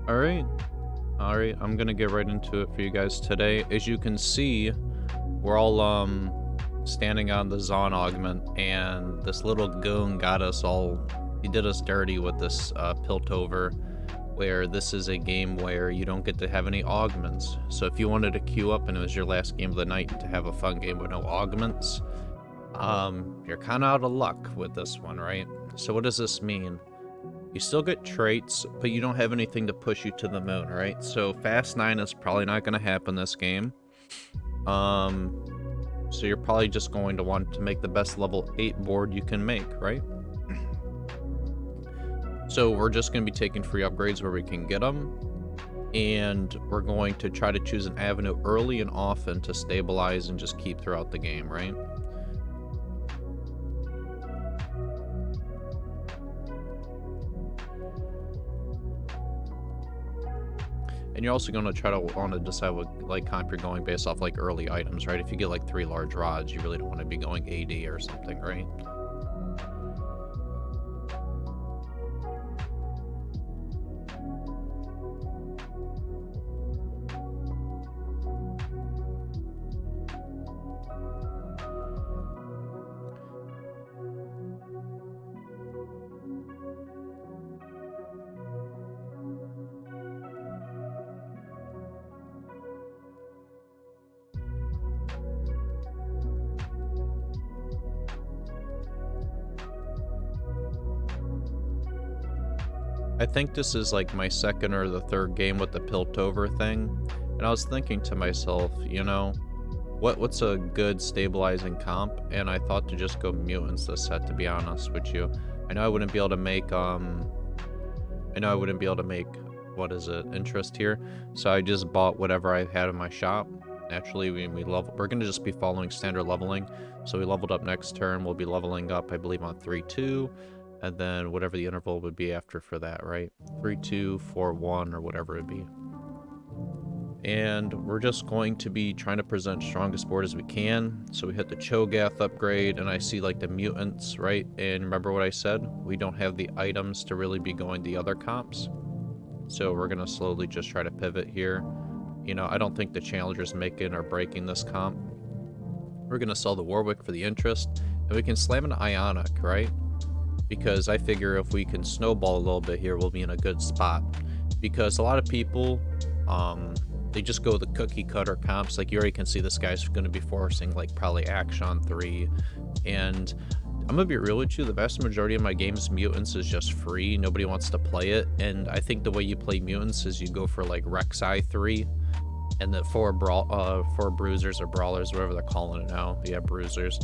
Alright. Alright, I'm gonna get right into it for you guys today. As you can see, we're all standing on the Zon augment, and this little goon got us all. He did us dirty with this Piltover, where this is a game where you don't get to have any augments. So if you wanted to queue up and it was your last game of the night to have a fun game with no augments, you're kind of out of luck with this one, right? So what does this mean? You still get traits, but you don't have anything to push you to the moon, right? So Fast 9 is probably not going to happen this game. So you're probably just going to want to make the best level 8 board you can make, right? So we're just going to be taking free upgrades where we can get them. And we're going to try to choose an avenue early and often to stabilize and just keep throughout the game, right? And you're also going to try to want to decide what like comp you're going based off like early items, right? If you get like 3 large rods, you really don't want to be going AD or something, right? I think this is like my second or the third game with the Piltover thing, and I was thinking to myself, you know, what's a good stabilizing comp? And I thought to just go mutants this set, to be honest with you. I know I wouldn't be able to make what is it, interest here, so I just bought whatever I had in my shop. Naturally, we're gonna just be following standard leveling, so we leveled up next turn. We'll be leveling up, I believe, on 3-2. And then whatever the interval would be after for that, right? 3-2, 4-1, or whatever it'd be. And we're just going to be trying to present strongest board as we can. So we hit the Cho'Gath upgrade, and I see like the mutants, right? And remember what I said? We don't have the items to really be going the other comps. So we're gonna slowly just try to pivot here. You know, I don't think the challenger's making or breaking this comp. We're gonna sell the Warwick for the interest, and we can slam an Ionic, right? Because I figure if we can snowball a little bit here, we'll be in a good spot. Because a lot of people, they just go the cookie cutter comps. Like you already can see this guy's going to be forcing like probably Action 3. And I'm going to be real with you, the vast majority of my games, Mutants is just free. Nobody wants to play it. And I think the way you play Mutants is you go for like Rek'Sai 3. And the 4 bruisers or brawlers, whatever they're calling it now. Yeah, bruisers.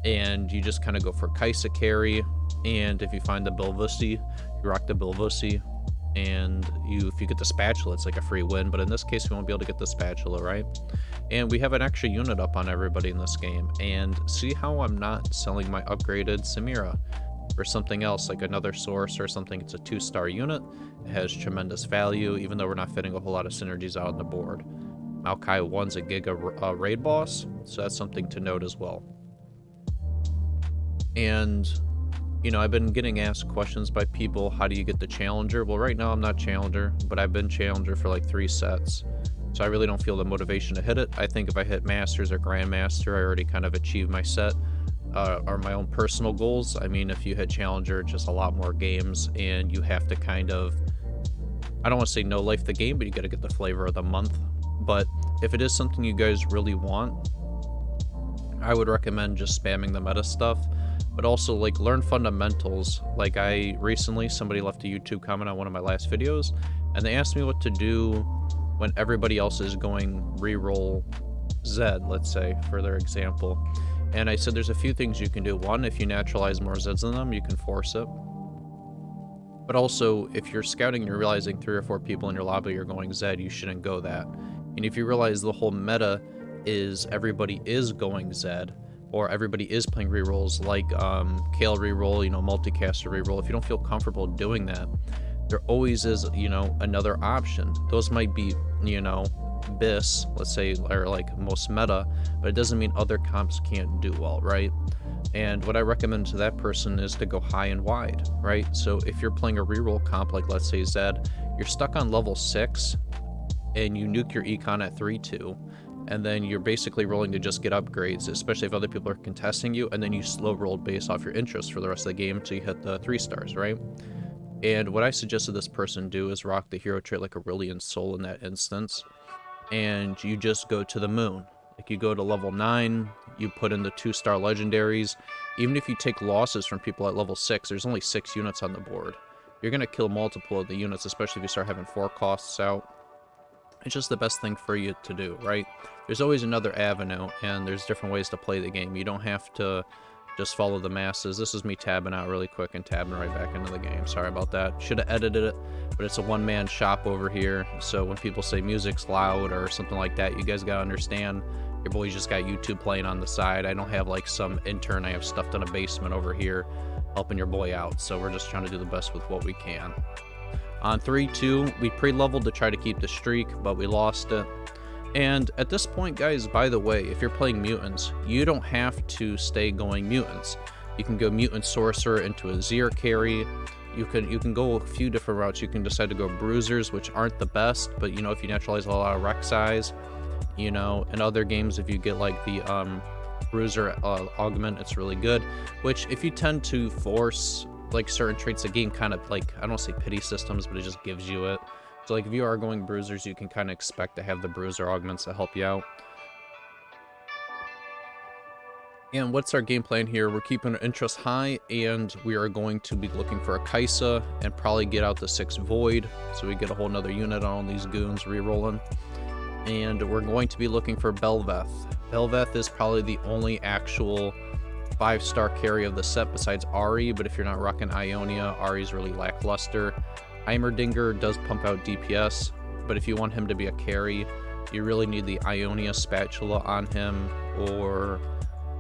And you just kind of go for Kaisa carry. And if you find the Bilvusi, you rock the Bilvusi. And if you get the spatula, it's like a free win. But in this case, we won't be able to get the spatula, right? And we have an extra unit up on everybody in this game. And see how I'm not selling my upgraded Samira for something else, like another source or something. It's a 2-star unit. It has tremendous value, even though we're not fitting a whole lot of synergies out on the board. Maokai 1's a Giga raid boss, so that's something to note as well. And, you know, I've been getting asked questions by people, how do you get the Challenger? Well, right now I'm not Challenger, but I've been Challenger for like 3 sets, so I really don't feel the motivation to hit it. I think if I hit Masters or Grandmaster, I already kind of achieved my set, or my own personal goals. I mean, if you hit Challenger, it's just a lot more games, and you have to kind of, I don't want to say no life the game, but you got to get the flavor of the month. But if it is something you guys really want, I would recommend just spamming the meta stuff, but also like learn fundamentals. Like somebody left a YouTube comment on one of my last videos, and they asked me what to do when everybody else is going reroll Zed, let's say, for their example. And I said there's a few things you can do. One, if you naturalize more Zeds than them, you can force it. But also, if you're scouting and you're realizing 3 or 4 people in your lobby are going Zed, you shouldn't go that. And if you realize the whole meta is everybody is going Zed, or everybody is playing rerolls like Kale reroll, you know, multicaster reroll, if you don't feel comfortable doing that, there always is, you know, another option. Those might be, you know, BIS, let's say, or like most meta, but it doesn't mean other comps can't do well, right? And what I recommend to that person is to go high and wide, right? So if you're playing a reroll comp, like let's say Zed, you're stuck on level 6, and you nuke your econ at 3-2, and then you're basically rolling to just get upgrades, especially if other people are contesting you, and then you slow roll based off your interest for the rest of the game until you hit the 3 stars, right? And what I suggested this person do is rock the hero trait like Aurelian Soul in that instance, and you just go to the moon. Like, you go to level 9, you put in the 2-star legendaries. Even if you take losses from people at level 6, there's only 6 units on the board. You're going to kill multiple of the units, especially if you start having 4 costs out. It's just the best thing for you to do, right? There's always another avenue, and there's different ways to play the game. You don't have to just follow the masses. This is me tabbing out really quick and tabbing right back into the game. Sorry about that. Should have edited it, but it's a one-man shop over here. So when people say music's loud or something like that, you guys gotta understand, your boy's just got YouTube playing on the side. I don't have like some intern I have stuffed in a basement over here helping your boy out. So we're just trying to do the best with what we can. On 3-2, we pre-leveled to try to keep the streak, but we lost it. And at this point, guys, by the way, if you're playing mutants, you don't have to stay going mutants. You can go mutant sorcerer into a Zir carry. You can go a few different routes. You can decide to go bruisers, which aren't the best, but you know, if you naturalize a lot of Rek'Sais, you know, in other games, if you get like the bruiser augment, it's really good. Which, if you tend to force like certain traits, the game kind of, like, I don't want to say pity systems, but it just gives you it. So like if you are going bruisers, you can kind of expect to have the bruiser augments to help you out. And what's our game plan here? We're keeping our interest high, and we are going to be looking for a Kaisa and probably get out the 6 Void, so we get a whole nother unit on all these goons re-rolling. And we're going to be looking for Bel'Veth. Bel'Veth is probably the only actual 5-star carry of the set besides Ahri, but if you're not rocking Ionia, Ahri's really lackluster. Heimerdinger does pump out DPS, but if you want him to be a carry, you really need the Ionia spatula on him, or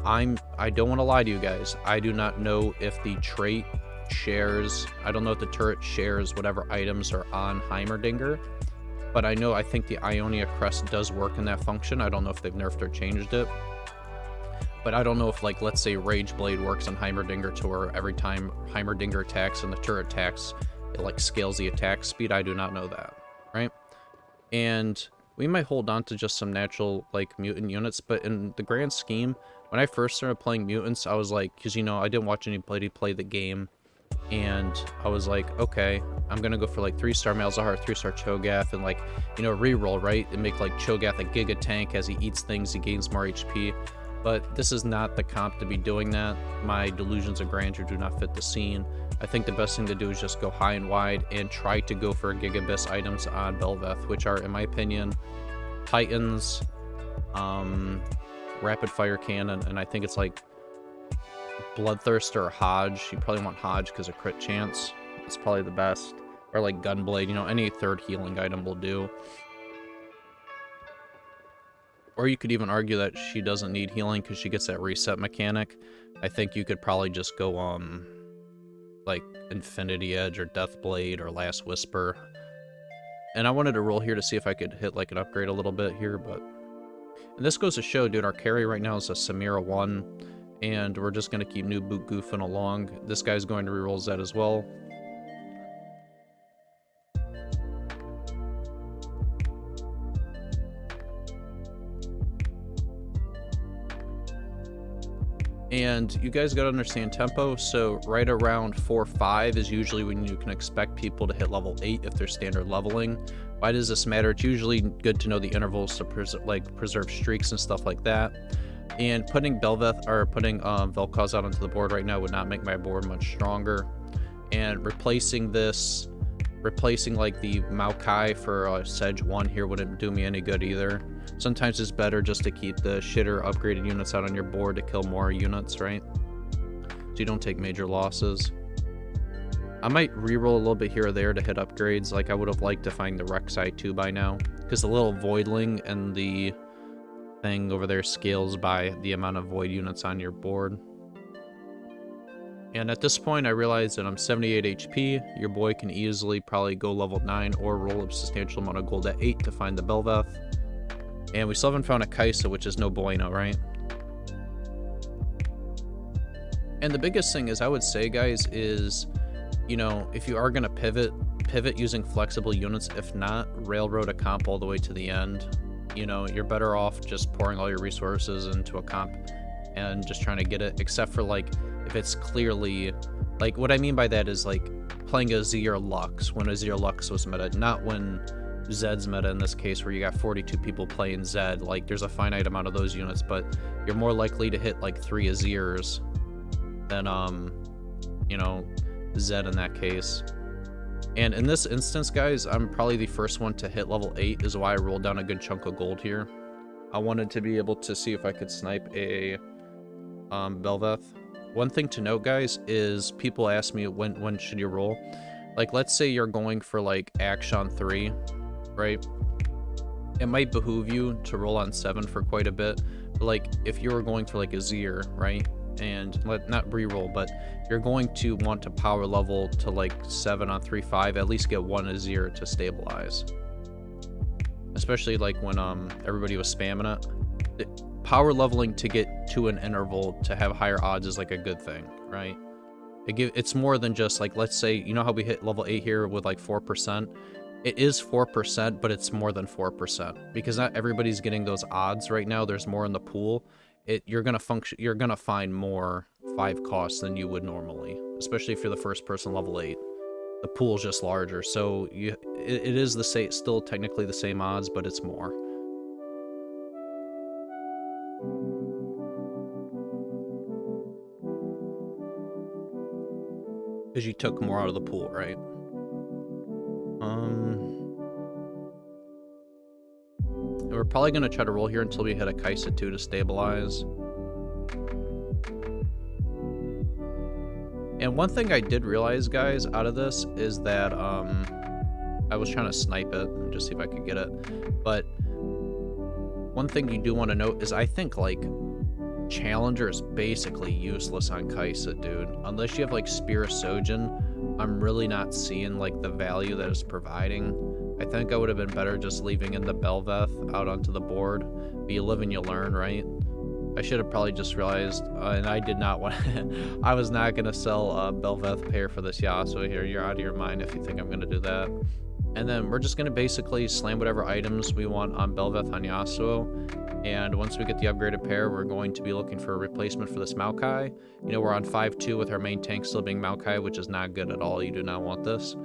I don't want to lie to you guys, I do not know if the trait shares, I don't know if the turret shares whatever items are on Heimerdinger, but I think the Ionia crest does work in that function. I don't know if they've nerfed or changed it, but I don't know if, like, let's say Rage Blade works on Heimerdinger to where every time Heimerdinger attacks and the turret attacks, it like scales the attack speed. I do not know that, right? And we might hold on to just some natural like mutant units, but in the grand scheme, when I first started playing mutants, I was like, because, you know, I didn't watch anybody play the game, and I was like, okay, I'm gonna go for like 3-star Malzahar, 3-star Cho'Gath, and like, you know, reroll, right, and make like Cho'Gath a giga tank. As he eats things, he gains more HP. But this is not the comp to be doing that. My delusions of grandeur do not fit the scene. I think the best thing to do is just go high and wide and try to go for Gigabyss items on Bel'Veth, which are, in my opinion, Titans, Rapid Fire Cannon, and I think it's like Bloodthirster or Hodge. You probably want Hodge because of crit chance. It's probably the best. Or like Gunblade, you know, any 3rd healing item will do. Or you could even argue that she doesn't need healing because she gets that reset mechanic. I think you could probably just go, like Infinity Edge or Deathblade or Last Whisper. And I wanted to roll here to see if I could hit like an upgrade a little bit here, but... And this goes to show, dude, our carry right now is a Samira 1, and we're just going to keep New Boot goofing along. This guy's going to reroll Zed as well. And you guys got to understand tempo, so right around 4-5 is usually when you can expect people to hit level 8 if they're standard leveling. Why does this matter? It's usually good to know the intervals to preserve streaks and stuff like that. And putting Bel'Veth, or putting Vel'Koz out onto the board right now would not make my board much stronger. And replacing like the Maokai for Sedge 1 here wouldn't do me any good either. Sometimes it's better just to keep the shitter upgraded units out on your board to kill more units, right? So you don't take major losses. I might reroll a little bit here or there to hit upgrades. Like, I would have liked to find the Rek'Sai 2 by now, because the little Voidling and the thing over there scales by the amount of Void units on your board. And at this point, I realize that I'm 78 HP. Your boy can easily probably go level 9 or roll a substantial amount of gold at 8 to find the Bel'Veth. And we still haven't found a Kaisa, which is no bueno, right? And the biggest thing is, I would say, guys, is, you know, if you are going to pivot, pivot using flexible units. If not, railroad a comp all the way to the end. You know, you're better off just pouring all your resources into a comp and just trying to get it, except for like if it's clearly, like what I mean by that is like playing a Z or Lux when a Z or Lux was meta, not when Zed's meta in this case, where you got 42 people playing Zed. Like there's a finite amount of those units, but you're more likely to hit like 3 Azirs than you know, Zed in that case. And in this instance, guys, I'm probably the first one to hit level 8, is why I rolled down a good chunk of gold here. I wanted to be able to see if I could snipe a Belveth. One thing to note, guys, is people ask me when should you roll. Like, let's say you're going for like Action 3, right? It might behoove you to roll on 7 for quite a bit. But like, if you were going for like a Zir, right? And not re-roll, but you're going to want to power level to like 7 on 3-5, at least get 1 Azir to stabilize. Especially like when everybody was spamming it. Power leveling to get to an interval to have higher odds is like a good thing, right? It's more than just like, let's say, you know how we hit level 8 here with like 4%? It is 4%, but it's more than 4% because not everybody's getting those odds right now. There's more in the pool. You're gonna find more 5 costs than you would normally, especially if you're the first person level 8. The pool's just larger, so it is the same, still technically the same odds, but it's more. Because you took more out of the pool, right? And we're probably gonna try to roll here until we hit a Kaisa 2 to stabilize. And one thing I did realize, guys, out of this is that I was trying to snipe it and just see if I could get it. But one thing you do want to note is I think like Challenger is basically useless on Kaisa, dude. Unless you have like Spear Sojin, I'm really not seeing like the value that it's providing. I think I would have been better just leaving in the Belveth out onto the board. But you live and you learn, right? I should have probably just realized, and I did not want I was not going to sell a Belveth pair for this Yasuo here. You're out of your mind if you think I'm going to do that. And then we're just going to basically slam whatever items we want on Belveth on Yasuo. And once we get the upgraded pair, we're going to be looking for a replacement for this Maokai. You know, we're on 5-2 with our main tank still being Maokai, which is not good at all. You do not want this.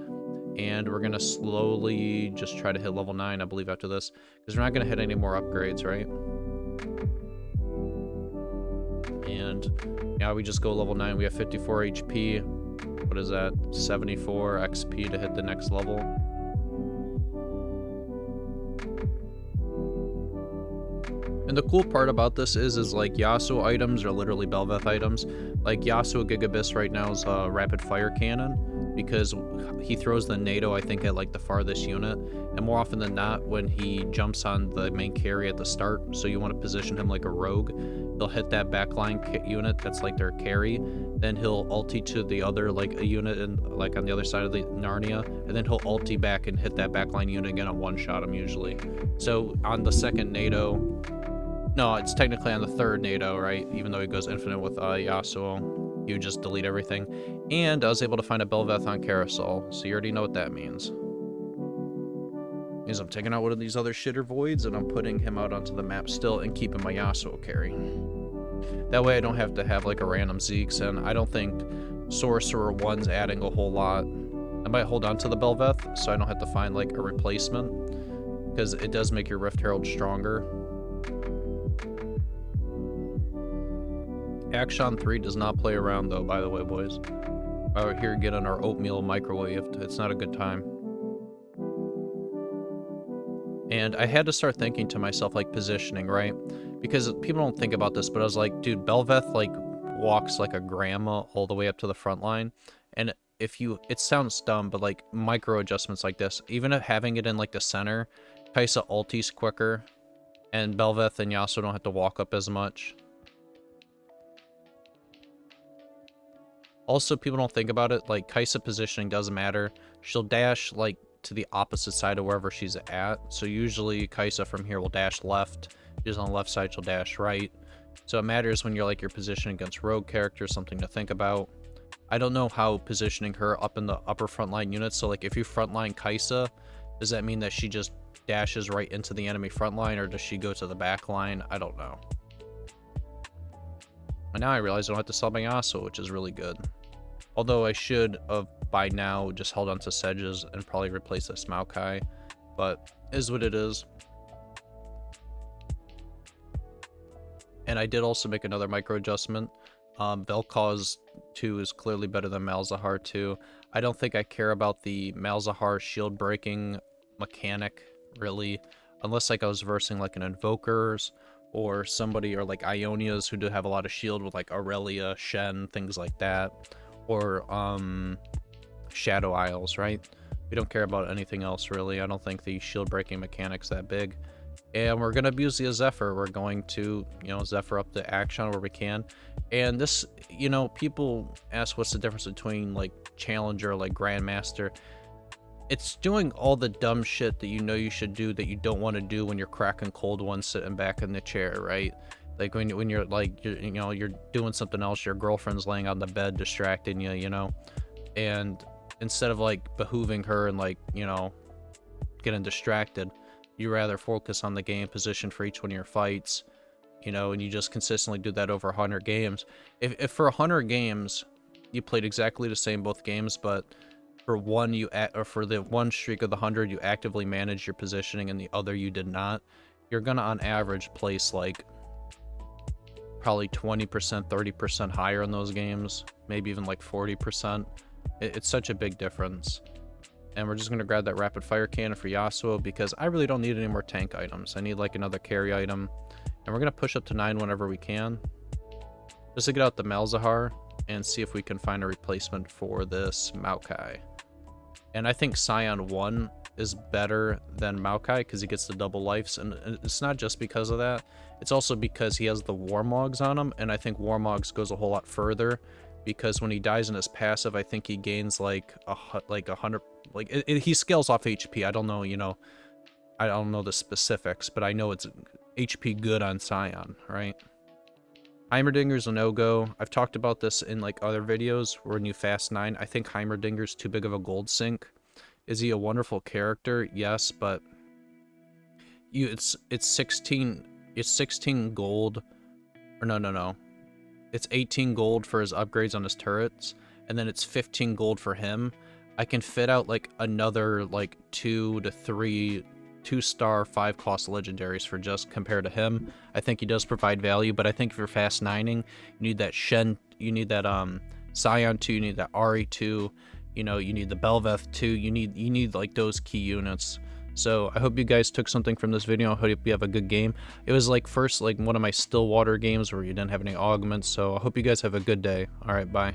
And we're going to slowly just try to hit level 9, I believe, after this. Because we're not going to hit any more upgrades, right? And now we just go level 9. We have 54 HP. What is that? 74 XP to hit the next level. And the cool part about this is like Yasuo items are literally Belveth items. Like Yasuo Gigabyss right now is a rapid fire cannon because he throws the NATO, I think, at like the farthest unit. And more often than not, when he jumps on the main carry at the start, so you want to position him like a rogue, he'll hit that backline unit that's like their carry. Then he'll ulti to the other, like a unit in, like on the other side of the Narnia, and then he'll ulti back and hit that backline unit again and one-shot him usually. So on the second NATO, no, it's technically on the third NATO, right? Even though he goes infinite with Yasuo, you just delete everything. And I was able to find a Belveth on Carousel, so you already know what that means. Means I'm taking out one of these other shitter voids and I'm putting him out onto the map still and keeping my Yasuo carry. That way I don't have to have like a random Zeeks, and I don't think Sorcerer 1's adding a whole lot. I might hold on to the Belveth so I don't have to find like a replacement, because it does make your Rift Herald stronger. Action 3 does not play around though, by the way, boys. Out here getting our oatmeal microwaved. It's not a good time. And I had to start thinking to myself, like, positioning, right? Because people don't think about this, but I was like, dude, Belveth, like, walks like a grandma all the way up to the front line. And if you, it sounds dumb, but, like, micro adjustments like this, even if having it in, like, the center, Kaisa ultis quicker, and Belveth and Yasuo don't have to walk up as much. Also, people don't think about it, like, Kaisa positioning doesn't matter. She'll dash, like, to the opposite side of wherever she's at. So usually Kaisa from here will dash left. She's on the left side, she'll dash right. So it matters when you're like your position against rogue characters, something to think about. I don't know how positioning her up in the upper frontline units. So like if you frontline Kaisa, does that mean that she just dashes right into the enemy frontline, or does she go to the back line? I don't know. And now I realize I don't have to sell my Yasuo, which is really good. Although I should have by now just held on to Sedges and probably replaced this Maokai, but is what it is. And I did also make another micro adjustment. Vel'Koz 2 is clearly better than Malzahar 2. I don't think I care about the Malzahar shield breaking mechanic, really, unless like I was versing like an Invokers or somebody, or like Ionias who do have a lot of shield with like Aurelia, Shen, things like that, or Shadow Isles, right? We don't care about anything else, really. I don't think the shield breaking mechanic's that big. And we're going to abuse the Zephyr. We're going to, you know, Zephyr up the action where we can. And this, you know, people ask what's the difference between, like, Challenger, like, Grandmaster. It's doing all the dumb shit that you know you should do that you don't want to do when you're cracking cold ones sitting back in the chair, right? Like, when you're, like, you know, you're doing something else, your girlfriend's laying on the bed distracting you, you know? And instead of, like, behooving her and, like, you know, getting distracted, you rather focus on the game position for each one of your fights, you know, and you just consistently do that over 100 games. If for 100 games you played exactly the same both games, but for one for the one streak of the 100 you actively managed your positioning and the other you did not, you're gonna on average place like probably 20%, 30% higher in those games, maybe even like 40%. It's such a big difference. And we're just going to grab that rapid fire cannon for Yasuo because I really don't need any more tank items. I need like another carry item. And we're going to push up to 9 whenever we can, just to get out the Malzahar and see if we can find a replacement for this Maokai. And I think Scion 1 is better than Maokai because he gets the double lives. And it's not just because of that. It's also because he has the Warmogs on him. And I think Warmogs goes a whole lot further, because when he dies in his passive, I think he gains like 100, like he scales off HP. I don't know, you know, I don't know the specifics, but I know it's HP good on Scion, right? Heimerdinger's a no-go. I've talked about this in like other videos where new Fast 9. I think Heimerdinger's too big of a gold sink. Is he a wonderful character? Yes, but it's 16 gold, or no. It's 18 gold for his upgrades on his turrets, and then it's 15 gold for him. I can fit out like another like 2 to 3 2-star 5-cost legendaries for just compared to him. I think he does provide value, but I think if you're fast 9ing, you need that Shen, you need that Scion 2, you need that Ari 2, you know, you need the Belveth 2, you need like those key units. So I hope you guys took something from this video. I hope you have a good game. It was like first like one of my Stillwater games where you didn't have any augments, so I hope you guys have a good day. All right, bye.